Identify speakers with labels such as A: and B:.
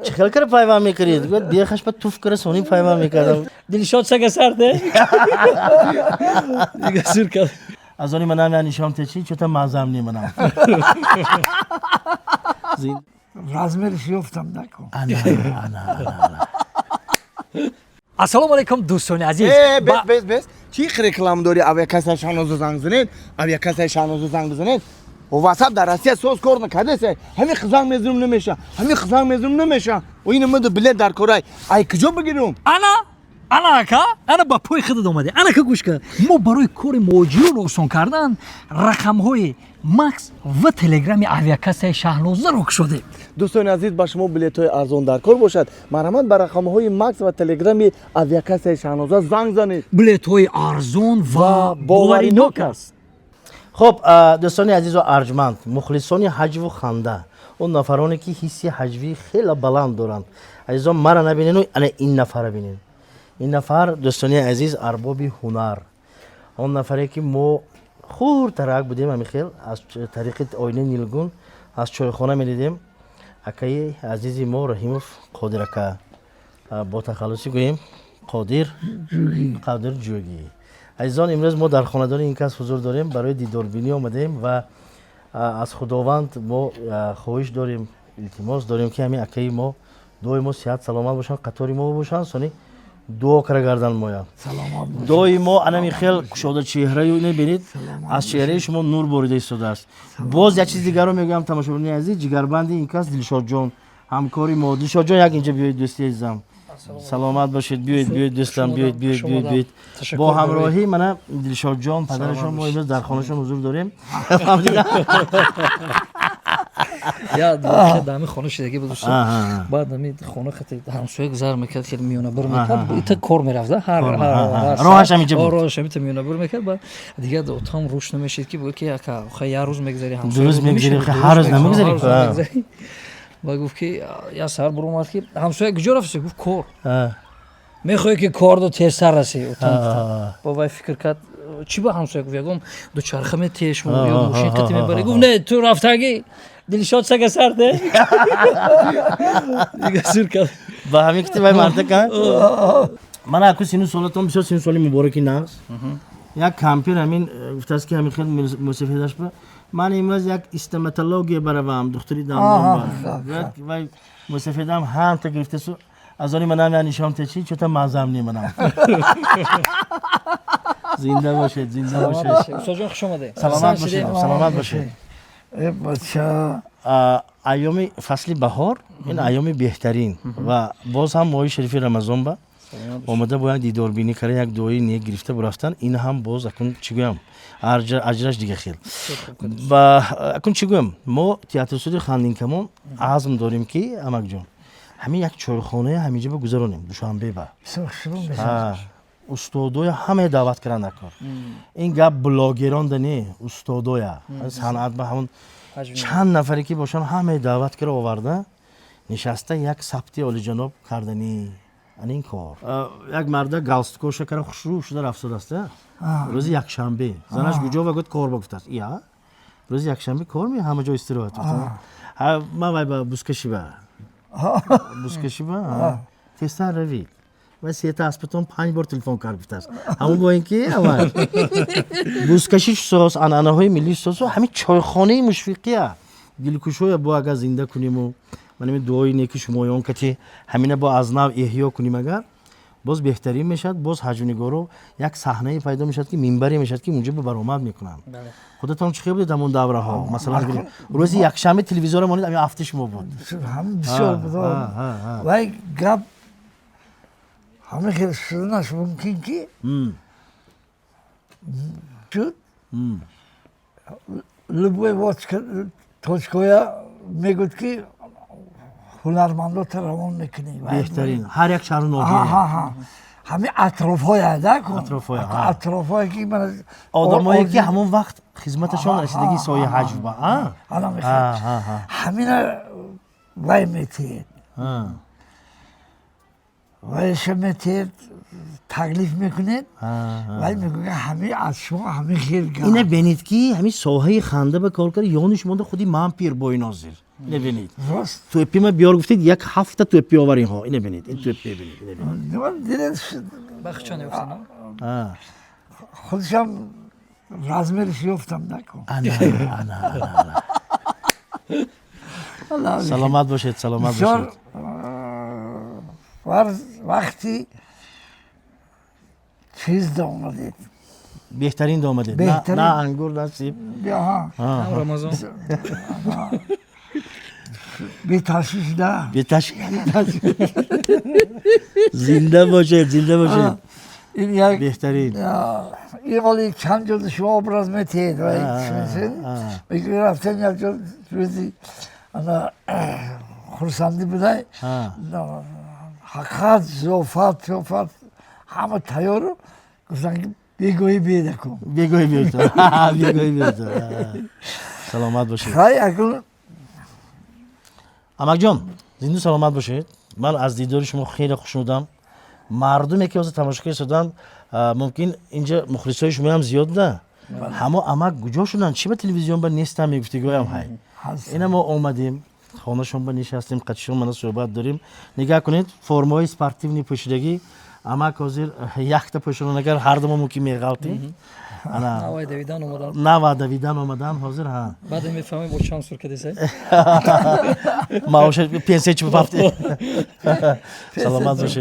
A: چیکار کردی پیام میکردید؟ گفت دیگه با توف کرد سونی پیام میکردم.
B: دلشاد سگ سرده دیگه سر کرد
A: از اونی منم نشام تچی چطور مازم نیمنم. زین.
C: رازمرش یافتم نکن.
A: انا.
B: السلام علیکم دوستان عزیز.
D: بس چی رکلام داری اویا کسای شانوزو زنگ زنید اویا کسای شانوزو زنگ بزنید و واسط در روسیه سوز کار نکرده سه همین خزان مزرم نمیشه و این مدو بلد در کارای ای کجا بگیرم
B: انا که انا با پای خودت اومده انا که گوش کن ما برای کار موجود رو آسان کردن رقم های مکس و تلگرامی اویاکاسای شاهنوزه رو شده.
D: دوستان عزیز با شما بلیط های ارزان در کار باشد مرحمت بر رقم های مکس و تلگرامی اویاکاسای شاهنوزه زنگ زنید
B: بلیط های ارزان و باوری نوک است.
A: خب دوستان عزیز و ارجمند مخلصان حج و خنده اون نفرانی که حسی حجوی خیلی بلند دارند عزیزان مرا نبینین و این نفر ببینین. این نفر دوستان عزیز ارباب هنر اون نفری که ما خورد ترک بودیم همیخیل از طریق آینه نیلگون از چایخانه میدیدیم اکای عزیزی ما رحیموف قادر اکا با تخلصی گوییم قادر جوگی. عزیزان امروز ما در خاندان این کس حضور داریم برای دیداربینی آمدیم و از خداوند ما خواهش داریم التماس داریم که همین اکای ما دوی ما صحت سلامت باشن قطاری ما باشن سونی دعا کرده گردن مایا دوی ما انمی خیل کشاده چهره رو نبینید از چهره شما نور بریده ایستاده است. باز یک چیز دیگر رو میگم تماشاگران عزیز جگربند این کس دلشاد جان همکاری ما. دلشاد جان یک اینجا بیایید دوستی عزیزم سلامت باشید بیایید دوستان بیایید با همراهی من دلشاد جان پدرشون ما امروز در خانهشون حضور داریم.
B: یا دامی خانه شدگی بود دوستان بعد نمی خانه خیلی همسایه گذر میکرد خیلی میونه بر میکرد ایت کار میرفت هر
A: راهش همینجا بود
B: راهش همینجا میونه بر میکرد بعد دیگه اتام روش نمیشید که بود که خیلی یه روز میگذری
A: همسایه روز میگذری هر روز نمیگذری
B: با گفت که یا سر برو اومد که همسایه کجا رفته گفت کار میخوای که کار دو تیز سر رسی اتام با وای فکر کرد چی با همسایه گفت یگم دو چرخه می تیش مو یا ماشین قطی میبره گفت نه تو رفتگی دلشاد سگ سرده دیگه سر کرد
A: با همین که وای مرده کن من اکو سینو سالتون بسیار سینو سالی مبارکی ناس یک کمپین همین گفتاست که همین خیلی موسیقی داشت من امروز یک استماتولوژی بروم دکتری دندان و موسیقی دام هم تا گرفته سو از آنی منم نشام تچی چطور مازم نیمنم. زنده باشید
B: استاد جان خوش اومده
A: سلامت باشید
C: بچه
A: ایام فصل بهار این ایام بهترین و باز هم ماه شریف رمضان با اومده باید دیداربینی کردن یک دعای نیک گرفته برفتن این هم باز اکن چی گویم اجرش دیگه خیل و اکن چی گویم ما تئاتر استودیو خاندین کمون عزم داریم که امک جان همین یک چایخانه همینجا بگذارونیم دوشنبه با استادای همه دعوت کردن کار این گپ بلاگران دنی استادای صنعت به همون چند نفری که باشن همه دعوت کرده آورده نشسته یک ثبتی عالی جناب کردنی این کار یک مرده گالستکو شکر خوشرو شده رفته است روز یک شنبه زنش کجا و گفت کار بگفت است یا روز یک شنبه کار می همه جا استراحت ما وای با بوسکشی با تستر روی و سیت اسپتون 5 بار تلفن کرد گفت است همون با اینکه اول بوسکشی ساس انانه‌های ملی ساس و همین چایخانه مشفقیه دلکشوی با اگه زنده کنیم و من این دعای نیکی شمایان که همینه با از نو احیا کنیم اگر باز بهترین میشد باز حجونگارو یک صحنه پیدا میشد که منبری میشد که اونجا به برآمد میکنن خودتون چه خیلی دمون دوره ها مثلا روزی یک شنبه تلویزیون مونید همین هفتهش ما بود
C: هم بسیار بود و گپ همه خیلی شدنش ممکن که شد لبوی واچ توچکویا میگوید که هنرمندا تا روان میکنی
A: بهترین هر یک شهر ناگیه
C: همین اطراف‌های اطراف‌های که من
A: آدمایی که همون وقت خدمتشان رسیدگی سایه حج با
C: همین وای میتید وایش میتید تکلیف میکنید ولی میگه همه از شما همه خیر
A: اینه ببینید که همین ساحه خنده به کار کرد یانش مونده خودی من پیر بوی نازل اینه ببینید
C: راست
A: تو اپی ما بیار گفتید یک هفته تو اپی آورین ها اینه ببینید این تو اپی ببینید اینه ببینید
B: بخشانه افتنا
C: خودشم رزمرش یفتم نکن
A: سلامت باشید سلامت باشید
C: وقتی چیز دامدید
A: بهترین دامدید نه انگور نه سیب
B: هم رمضان
C: بی تشویش نه
A: زنده باشید زنده باشید
C: این یک
A: بهترین
C: این مالی چند جلد شما ابراز میتید میگه رفتن یک جلد روزی خورسندی بوده حقیقت زوفت همه تیارو گفتن که بگویی بیده کن
A: بگویی بیده سلامت باشید
C: خیلی اکل
A: امک جان زنده سلامت باشید من از دیدار شما خیلی خوشنودم مردمی که از تماشاگر شدن ممکن اینجا مخلصای شما هم زیاد نه همه امک کجا شدن چی به تلویزیون با نیستم میگفتی گویم های اینا ما اومدیم خانه شما نشستیم قدشون من صحبت داریم نگاه کنید فرمای اسپورتیو پوشیدگی امک حاضر یخت پوشیدن اگر هر دو ممکن میغلطیم
B: نوای دویدن اومدن
A: نوا دویدن اومدن حاضر ها
B: بعد میفهمیم با چند سر کدیسه
A: ما اوش پنسه چی بفته سلامت باشید